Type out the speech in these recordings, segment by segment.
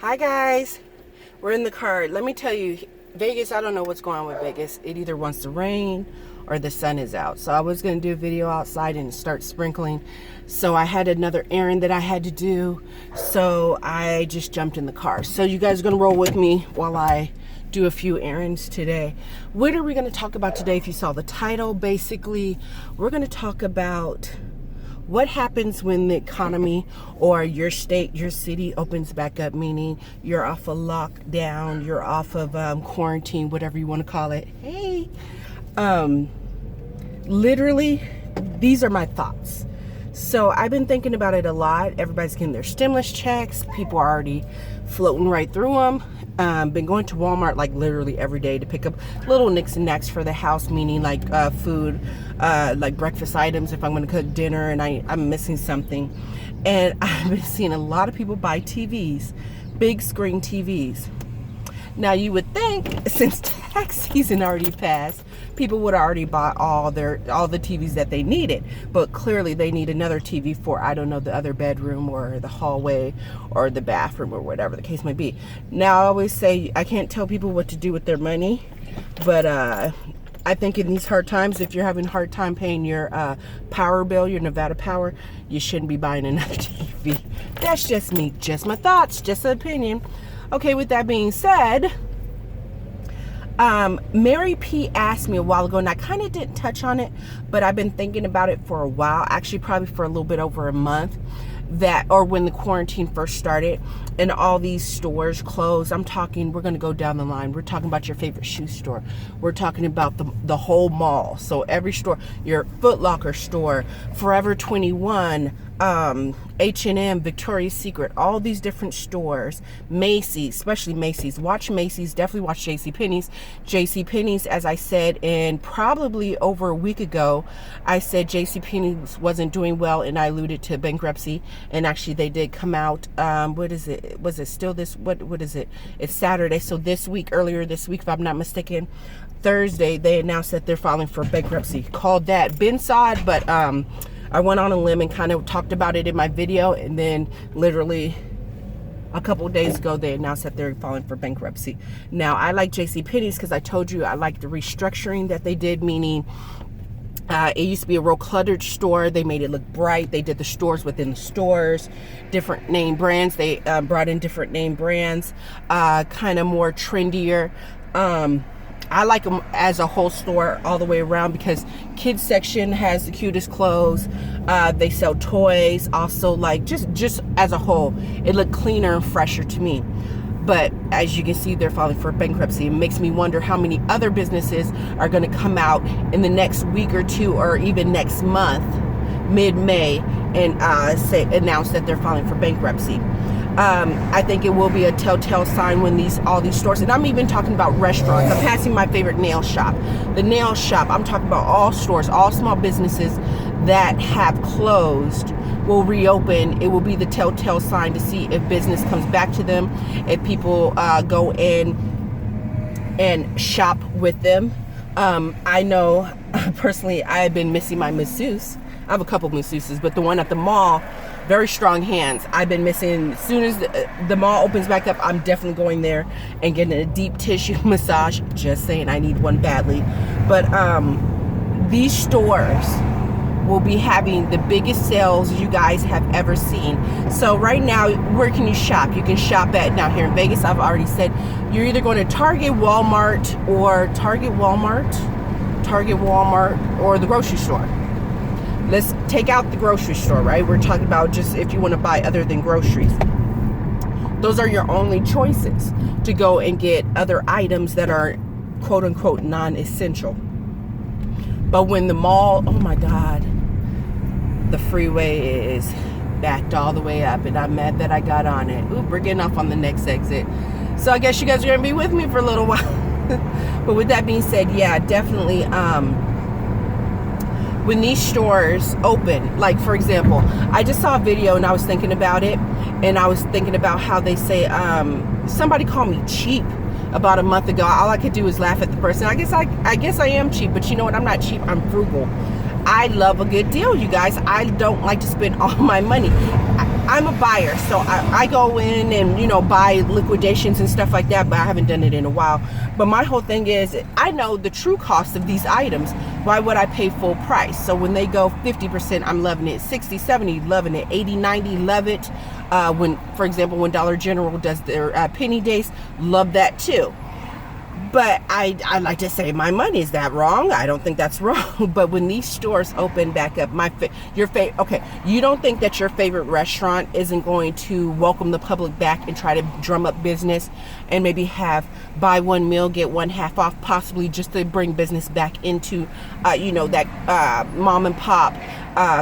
Hi guys, we're in the car. Let me tell you, Vegas, I don't know what's going on with Vegas. It either wants to rain or the sun is out. So I was going to do a video outside and start sprinkling. So I had another errand that I had to do. So I just jumped in the car. So you guys are going to roll with me while I do a few errands today. What are we going to talk about today? If you saw the title, basically, we're going to talk about what happens when the economy or your state, your city opens back up, meaning you're off of lockdown, you're off of quarantine, whatever you want to call it. Hey, literally, these are my thoughts. So I've been thinking about it a lot. Everybody's getting their stimulus checks. People are already floating right through them. Been going to Walmart like literally every day to pick up little nicks and knacks for the house, meaning like food, like breakfast items if I'm going to cook dinner and I'm missing something. And I've been seeing a lot of people buy TVs, big screen TVs. Now you would think since tax season already passed, people would already buy all the TVs that they needed, but clearly they need another TV for, I don't know, the other bedroom or the hallway or the bathroom or whatever the case may be. Now I always say I can't tell people what to do with their money, but I think in these hard times, if you're having a hard time paying your power bill, your Nevada Power, you shouldn't be buying another TV. That's just me, just my thoughts, just an opinion. Okay, with that being said, Mary P asked me a while ago, and I kind of didn't touch on it, but I've been thinking about it for a while, actually probably for a little bit over a month, or when the quarantine first started and all these stores closed. I'm talking, we're going to go down the line. We're talking about your favorite shoe store. We're talking about the whole mall. So every store, your Foot Locker store, Forever 21, H&M, Victoria's Secret, all these different stores, Macy's, especially Macy's. Watch Macy's, definitely watch JCPenney's. JCPenney's, as I said, and probably over a week ago, I said JCPenney's wasn't doing well, and I alluded to bankruptcy, and actually they did come out, what is it? Was it still this, what is it? It's Saturday, so this week, earlier this week, if I'm not mistaken, Thursday, they announced that they're filing for bankruptcy. Called that. Ben saw it, but I went on a limb and kind of talked about it in my video, and then literally a couple of days ago they announced that they're filing for bankruptcy. Now I like JCPenney's because I told you I like the restructuring that they did, meaning it used to be a real cluttered store. They made it look bright. They did the stores within the stores, different name brands. They brought in different name brands, kind of more trendier. I like them as a whole store all the way around because kids section has the cutest clothes. They sell toys, also like just as a whole, it looked cleaner and fresher to me. But as you can see, they're filing for bankruptcy. It makes me wonder how many other businesses are going to come out in the next week or two, or even next month, mid-May, and announce that they're filing for bankruptcy. I think it will be a telltale sign when all these stores, and I'm even talking about restaurants. I'm passing my favorite nail shop. The nail shop, I'm talking about all stores, all small businesses that have closed will reopen. It will be the telltale sign to see if business comes back to them, if people go in and shop with them. I know personally I have been missing my masseuse. I have a couple masseuses, but the one at the mall, very strong hands. I've been missing. As soon as the mall opens back up, I'm definitely going there and getting a deep tissue massage. Just saying, I need one badly. But these stores will be having the biggest sales you guys have ever seen. So right now, where can you shop? You can shop at, now here in Vegas, I've already said, you're either going to Target, Walmart, or the grocery store. Let's take out the grocery store, right? We're talking about just if you want to buy other than groceries. Those are your only choices to go and get other items that are quote unquote non-essential. But when the mall, oh my God, the freeway is backed all the way up, and I'm mad that I got on it. Ooh, we're getting off on the next exit. So I guess you guys are going to be with me for a little while. But with that being said, yeah, definitely, when these stores open, like for example, I just saw a video and I was thinking about it, and I was thinking about how they say, somebody called me cheap about a month ago. All I could do is laugh at the person. I guess I am cheap, but you know what? I'm not cheap. I'm frugal. I love a good deal, you guys. I don't like to spend all my money. I'm a buyer, so I go in and, you know, buy liquidations and stuff like that, but I haven't done it in a while. But my whole thing is, I know the true cost of these items. Why would I pay full price? So when they go 50%, I'm loving it. 60, 70, loving it. 80, 90, love it. When, for example, when Dollar General does their penny days, love that too. But I like to save my money. Is that wrong? I don't think that's wrong. But when these stores open back up, okay, you don't think that your favorite restaurant isn't going to welcome the public back and try to drum up business and maybe have buy one meal, get one half off, possibly just to bring business back into, you know, that mom and pop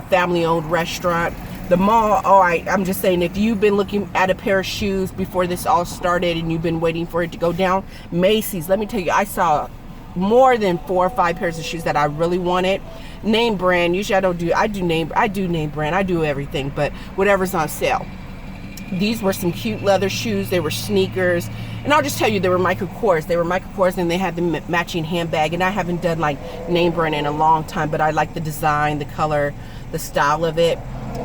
family-owned restaurant. The mall, I'm just saying, if you've been looking at a pair of shoes before this all started and you've been waiting for it to go down, Macy's, let me tell you, I saw more than 4 or 5 pairs of shoes that I really wanted. Name brand, usually I do name brand, I do everything, but whatever's on sale. These were some cute leather shoes, they were sneakers, and I'll just tell you, they were Michael Kors. They were Michael Kors, and they had the matching handbag, and I haven't done like name brand in a long time, but I like the design, the color, the style of it.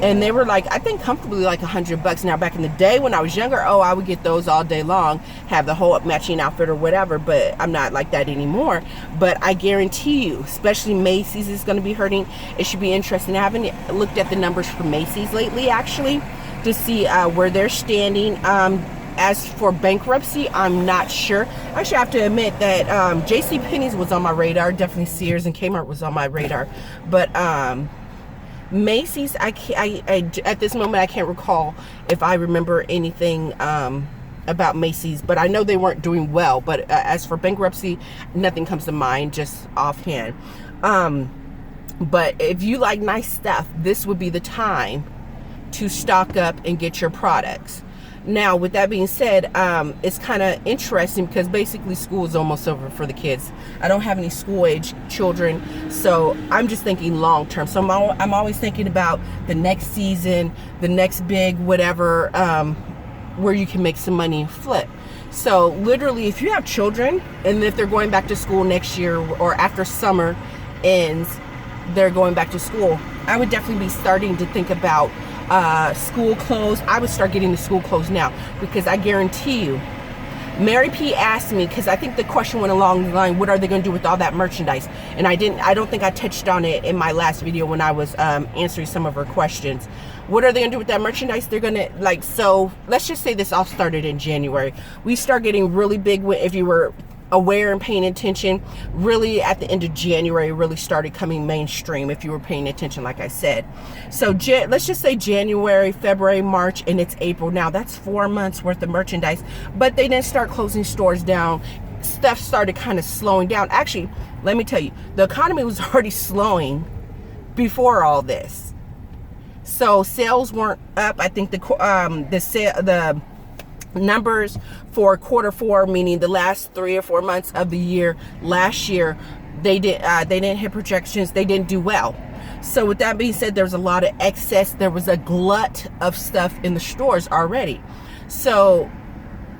And they were like, I think comfortably like $100. Now back in the day when I was younger, I would get those all day long, have the whole matching outfit or whatever, but I'm not like that anymore. But I guarantee you, especially Macy's is going to be hurting. It should be interesting. I haven't looked at the numbers for Macy's lately, actually, to see where they're standing. As for bankruptcy, I'm not sure. Actually, I have to admit that JCPenney's was on my radar. Definitely Sears and Kmart was on my radar. But Macy's, at this moment, I can't recall if I remember anything about Macy's, but I know they weren't doing well. But as for bankruptcy, nothing comes to mind just offhand. But if you like nice stuff, this would be the time to stock up and get your products. Now, with that being said, it's kind of interesting because basically school is almost over for the kids. I don't have any school-age children, so I'm just thinking long-term. So I'm always thinking about the next season, the next big whatever, where you can make some money and flip. So literally, if you have children, and if they're going back to school next year or after summer ends, they're going back to school, I would definitely be starting to think about school clothes. I would start getting the school clothes now, because I guarantee you, Mary P asked me, because I think the question went along the line, what are they going to do with all that merchandise? And I don't think I touched on it in my last video when I was answering some of her questions. What are they going to do with that merchandise? They're going to, so let's just say this all started in January. We start getting really big, if you were aware and paying attention, really at the end of January really started coming mainstream, if you were paying attention, like I said. So let's just say January, February, March, and it's April now. That's 4 months worth of merchandise. But they didn't start closing stores down. Stuff started kind of slowing down. Actually, let me tell you, the economy was already slowing before all this. So sales weren't up. I think the numbers for quarter 4, meaning the last 3 or 4 months of the year last year, they didn't hit projections. They didn't do well. So with that being said, there's a lot of excess. There was a glut of stuff in the stores already. So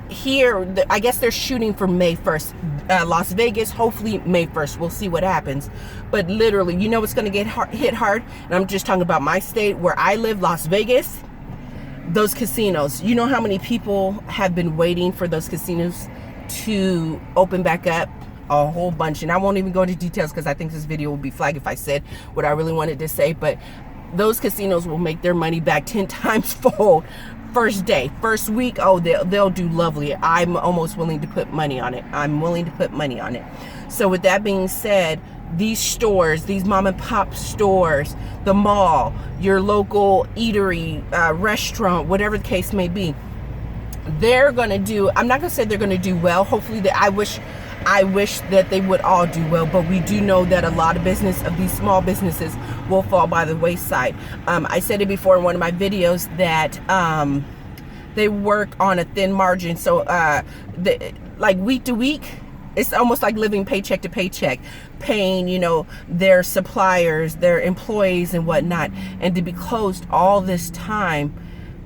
here, I guess they're shooting for May 1st. Las Vegas, hopefully May 1st. We'll see what happens. But literally, you know, it's going to get hit hard. And I'm just talking about my state where I live, Las Vegas. Those casinos, you know how many people have been waiting for those casinos to open back up? A whole bunch. And I won't even go into details because I think this video will be flagged if I said what I really wanted to say. But those casinos will make their money back 10 times fold. First day, first week, they'll do lovely. I'm almost willing to put money on it. I'm willing to put money on it. So with that being said, these stores, these mom and pop stores, the mall, your local eatery, restaurant, whatever the case may be, they're going to do, I'm not going to say they're going to do well. Hopefully, I wish that they would all do well, but we do know that a lot of these small businesses will fall by the wayside. I said it before in one of my videos that they work on a thin margin. So like week to week, it's almost like living paycheck to paycheck, paying, you know, their suppliers, their employees and whatnot. And to be closed all this time,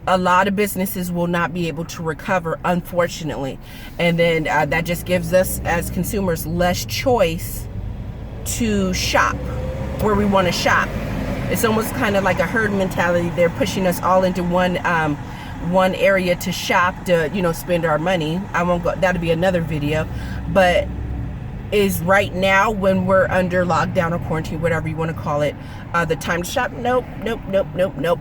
a lot of businesses will not be able to recover, unfortunately. And then that just gives us as consumers less choice to shop where we want to shop. It's almost kind of like a herd mentality. They're pushing us all into one area to shop, to, you know, spend our money. I won't go, that'll be another video. But is right now, when we're under lockdown or quarantine, whatever you want to call it, the time to shop? Nope.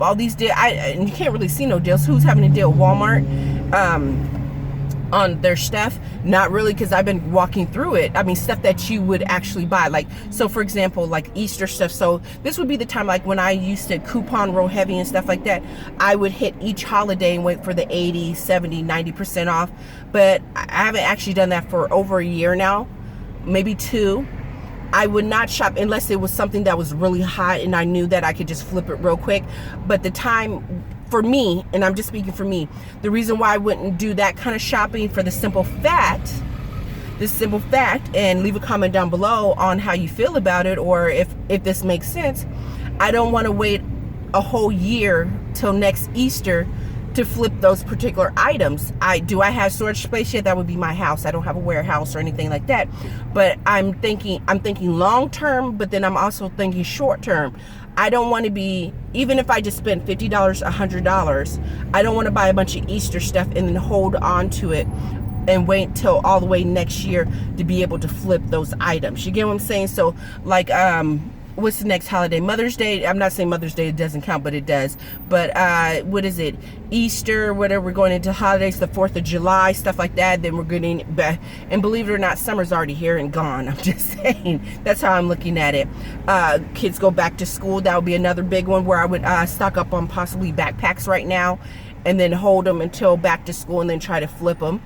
All these deals, and you can't really see no deals. Who's having a deal? Walmart on their stuff? Not really, because I've been walking through it. I mean, stuff that you would actually buy. Like, so for example, like Easter stuff. So this would be the time, like when I used to coupon roll heavy and stuff like that, I would hit each holiday and wait for the 80, 70, 90% off. But I haven't actually done that for over a year now. Maybe 2. I would not shop unless it was something that was really hot and I knew that I could just flip it real quick. But the time for me, and I'm just speaking for me, the reason why I wouldn't do that kind of shopping, for the simple fact, and leave a comment down below on how you feel about it, or if this makes sense. I don't want to wait a whole year till next Easter to flip those particular items. Do I have storage space yet? That would be my house. I don't have a warehouse or anything like that. But I'm thinking long term, but then I'm also thinking short term. I don't want to be, even if I just spend $50, $100, I don't want to buy a bunch of Easter stuff and then hold on to it and wait till all the way next year to be able to flip those items. You get what I'm saying? So like, what's the next holiday? Mother's Day. I'm not saying Mother's Day doesn't count, but it does. But what is it? Easter, whatever. We're going into holidays, the 4th of July, stuff like that. Then we're getting back. And believe it or not, summer's already here and gone. I'm just saying. That's how I'm looking at it. Kids go back to school. That would be another big one where I would stock up on possibly backpacks right now and then hold them until back to school and then try to flip them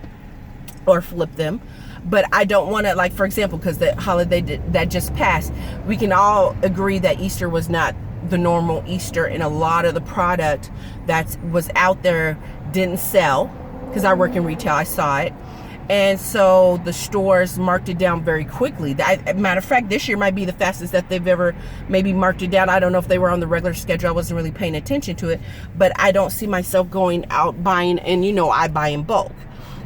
or flip them. But I don't want to, like, for example, because the holiday that just passed, we can all agree that Easter was not the normal Easter, and a lot of the product that was out there didn't sell, because I work in retail. I saw it. And so the stores marked it down very quickly. Matter of fact, this year might be the fastest that they've ever maybe marked it down. I don't know if they were on the regular schedule. I wasn't really paying attention to it. But I don't see myself going out buying, and you know, I buy in bulk.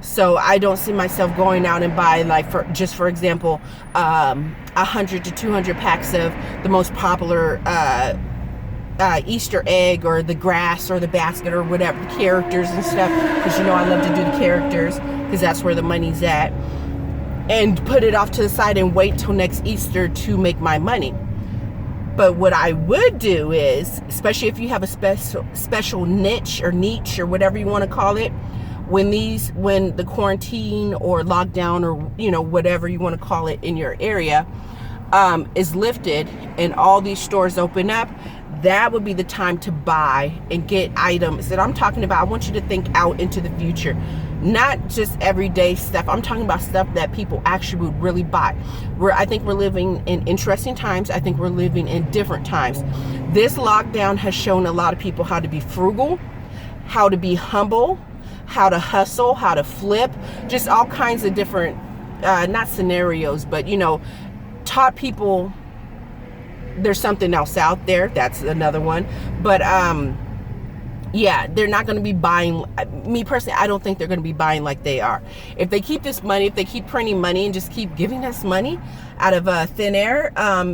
So I don't see myself going out and buy, like, for example, 100 to 200 packs of the most popular Easter egg, or the grass, or the basket, or whatever, the characters and stuff, because you know I love to do the characters, because that's where the money's at, and put it off to the side and wait till next Easter to make my money. But what I would do is, especially if you have a special niche or whatever you want to call it, when the quarantine or lockdown, or you know, whatever you want to call it in your area, is lifted and all these stores open up, that would be the time to buy and get items that I'm talking about. I want you to think out into the future, not just everyday stuff. I'm talking about stuff that people actually would really buy. I think we're living in interesting times. I think we're living in different times. This lockdown has shown a lot of people how to be frugal, how to be humble, how to hustle, how to flip, just all kinds of different, not scenarios, but, you know, taught people there's something else out there. That's another one. But, yeah, they're not going to be buying. Me personally, I don't think they're going to be buying like they are. If they keep this money, if they keep printing money and just keep giving us money out of thin air,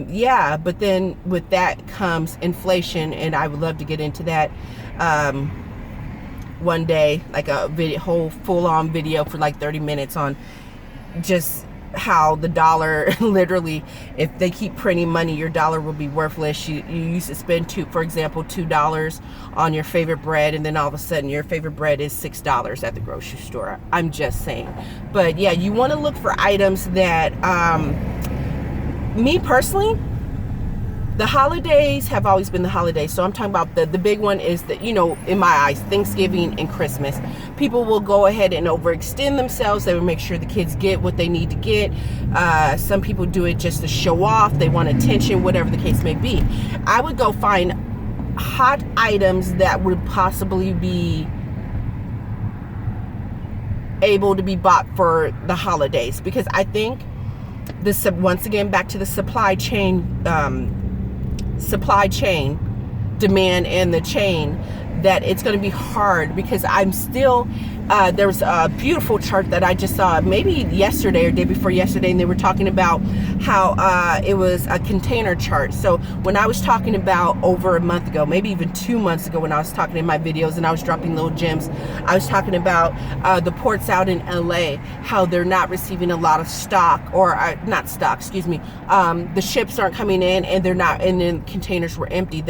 yeah, but then with that comes inflation, and I would love to get into that one day, like a whole full-on video for like 30 minutes on just how the dollar, literally, if they keep printing money, your dollar will be worthless. You used to spend for example, $2 on your favorite bread, and then all of a sudden your favorite bread is $6 at the grocery store. I'm just saying. But yeah, you want to look for items that, me personally, the holidays have always been the holidays. So I'm talking about the big one is that, you know, in my eyes, Thanksgiving and Christmas. People will go ahead and overextend themselves. They will make sure the kids get what they need to get. Some people do it just to show off. They want attention, whatever the case may be. I would go find hot items that would possibly be able to be bought for the holidays, because I think this, once again, back to the supply chain demand and the chain, that it's going to be hard, because I'm still there was a beautiful chart that I just saw maybe yesterday or day before yesterday, and they were talking about how it was a container chart. So when I was talking about over a month ago, maybe even 2 months ago, when I was talking in my videos and I was dropping little gems, I was talking about the ports out in LA, how they're not receiving a lot of stock, or not stock, excuse me. The ships aren't coming in, and they're not, and then containers were empty.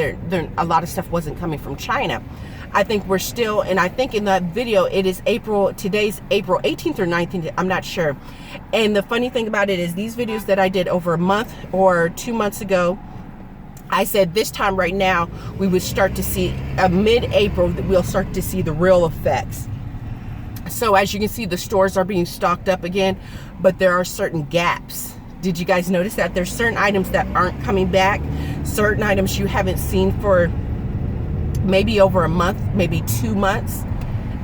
A lot of stuff wasn't coming from China. I think we're still, and I think in that video, it is today's April 18th or 19th, I'm not sure. And the funny thing about it is these videos that I did over a month or 2 months ago, I said this time right now, we would start to see, mid-April, we'll start to see the real effects. So as you can see, the stores are being stocked up again, but there are certain gaps. Did you guys notice that? There's certain items that aren't coming back, certain items you haven't seen for maybe over a month, maybe 2 months,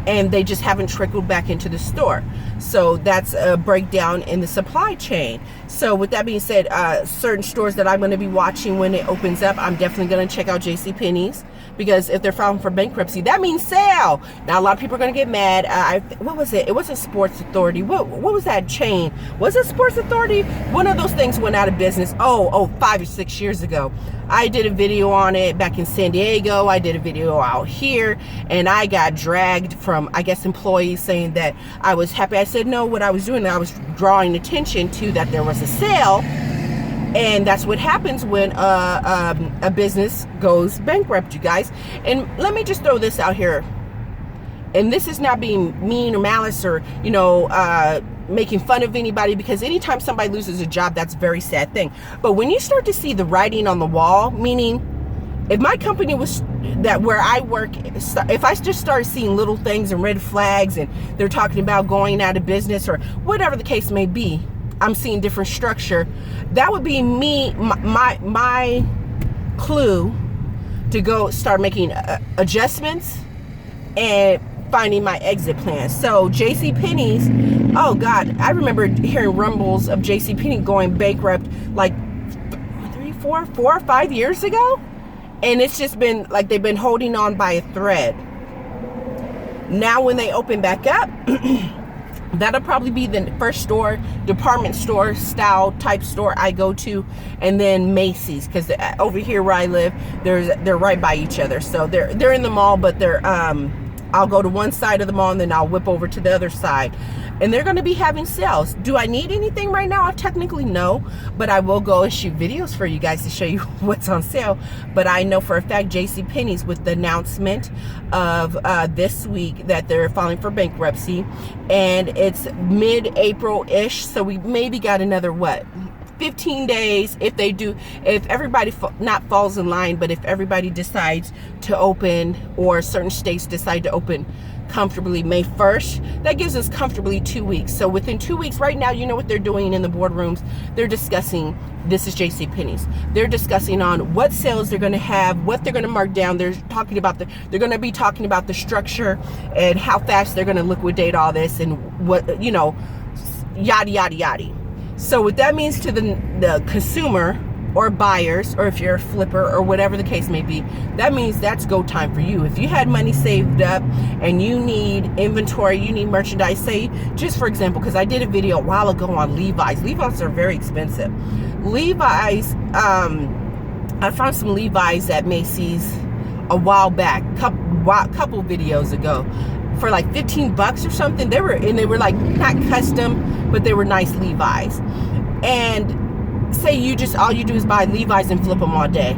and they just haven't trickled back into the store. So that's a breakdown in the supply chain. So with that being said, certain stores that I'm going to be watching when it opens up, I'm definitely going to check out JCPenney's, because if they're filing for bankruptcy, that means sale. Now a lot of people are going to get mad. What was it? It wasn't Sports Authority. What was that chain? Was it Sports Authority? One of those things went out of business. 5 or 6 years ago. I did a video on it back in San Diego. I did a video out here, and I got dragged from, I guess, employees saying that I was happy. I said no, what I was doing, I was drawing attention to that there was a sale, and that's what happens when a business goes bankrupt, you guys. And let me just throw this out here, and this is not being mean or malice or, you know, making fun of anybody, because anytime somebody loses a job, that's a very sad thing. But when you start to see the writing on the wall, meaning if my company was that where I work, if I just started seeing little things and red flags, and they're talking about going out of business or whatever the case may be, I'm seeing different structure, that would be me, my clue to go start making adjustments and finding my exit plan. So JCPenney's, oh God, I remember hearing rumbles of JCPenney going bankrupt like 4 or 5 years ago. And it's just been like they've been holding on by a thread. Now when they open back up, that'll probably be the first store, department store style type store I go to, and then Macy's, because over here where I live, they're right by each other. So they're in the mall, but they're I'll go to one side of the mall and then I'll whip over to the other side. And they're going to be having sales. Do I need anything right now? Technically, no. But I will go and shoot videos for you guys to show you what's on sale. But I know for a fact JCPenney's, with the announcement of this week that they're filing for bankruptcy. And it's mid-April-ish. So we maybe got another, 15 days if everybody not falls in line, but if everybody decides to open, or certain states decide to open comfortably May 1st, that gives us comfortably 2 weeks. So within 2 weeks, right now, you know what they're doing in the boardrooms? They're discussing, this is JCPenney's, they're discussing on what sales they're going to have, what they're going to mark down. They're talking about they're going to be talking about the structure and how fast they're going to liquidate all this, and what, you know, yada yada yada. So what that means to the consumer or buyers, or if you're a flipper or whatever the case may be, that means that's go time for you. If you had money saved up and you need inventory, you need merchandise, say, just for example, because I did a video a while ago on Levi's. Levi's are very expensive. Levi's, I found some Levi's at Macy's a while back, couple videos ago, for like 15 bucks or something. They were like not custom, but they were nice Levi's. And say all you do is buy Levi's and flip them all day.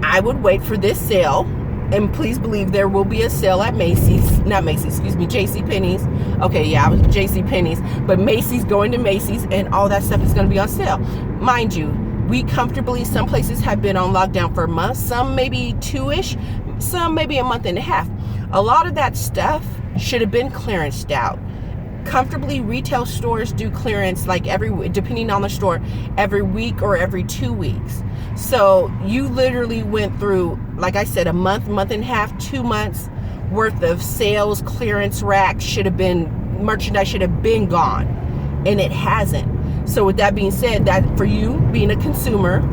I would wait for this sale, and please believe there will be a sale at Macy's, not Macy's, excuse me, JCPenney's. Okay, yeah, I was JCPenney's, but Macy's, going to Macy's, and all that stuff is going to be on sale. Mind you, we comfortably, some places have been on lockdown for a month, some maybe 2-ish, some maybe a month and a half. A lot of that stuff should have been clearanced out. Comfortably, retail stores do clearance like depending on the store, every week or every 2 weeks. So you literally went through, like I said, a month and a half, 2 months worth of sales, clearance racks, merchandise should have been gone, and it hasn't. So with that being said, that for you being a consumer,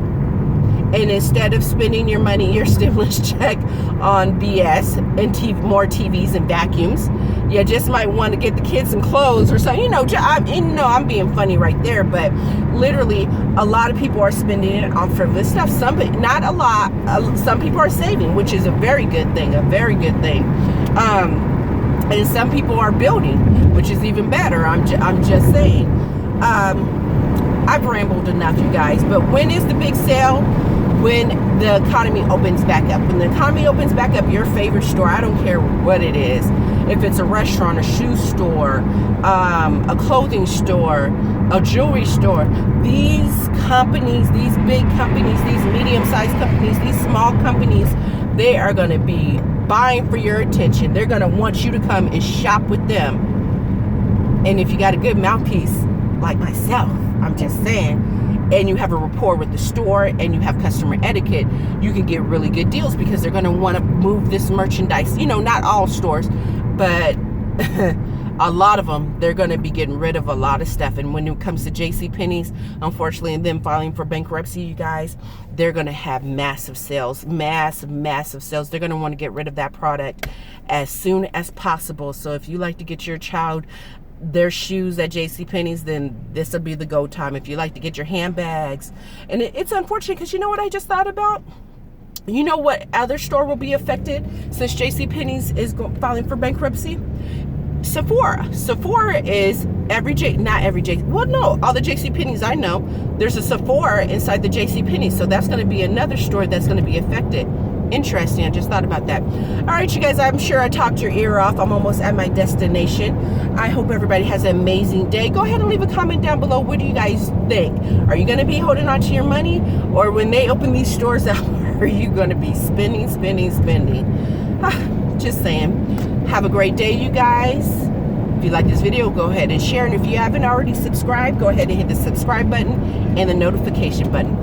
and instead of spending your money, your stimulus check on BS and more TVs and vacuums, you just might want to get the kids some clothes or something. I'm being funny right there, but literally a lot of people are spending it on frivolous stuff. Not a lot. Some people are saving, which is a very good thing. And some people are building, which is even better. I'm just saying. I've rambled enough, you guys. But when is the big sale? When the economy opens back up. When the economy opens back up, your favorite store, I don't care what it is, if it's a restaurant, a shoe store, a clothing store, a jewelry store, these companies, these big companies, these medium-sized companies, these small companies, they are going to be buying for your attention. They're going to want you to come and shop with them. And if you got a good mouthpiece like myself, I'm just saying, and you have a rapport with the store and you have customer etiquette, you can get really good deals because they're going to want to move this merchandise. Not all stores, but a lot of them, they're going to be getting rid of a lot of stuff. And when it comes to JCPenney's, unfortunately, and them filing for bankruptcy, you guys, they're going to have massive sales. Massive sales. They're going to want to get rid of that product as soon as possible. So if you like to get your child their shoes at JCPenney's, then this will be the go time. If you like to get your handbags, and it's unfortunate because you know what I just thought about? You know what other store will be affected since JCPenney's is filing for bankruptcy? Sephora. Sephora is all the JCPenney's I know, there's a Sephora inside the JCPenney, so that's going to be another store that's going to be affected. Interesting. I just thought about that. All right, you guys, I'm sure I talked your ear off. I'm almost at my destination. I hope everybody has an amazing day. Go ahead and leave a comment down below. What do you guys think? Are you going to be holding on to your money, or when they open these stores up, are you going to be spending? Just saying. Have a great day, you guys. If you like this video, go ahead and share. And if you haven't already subscribed, go ahead and hit the subscribe button and the notification button.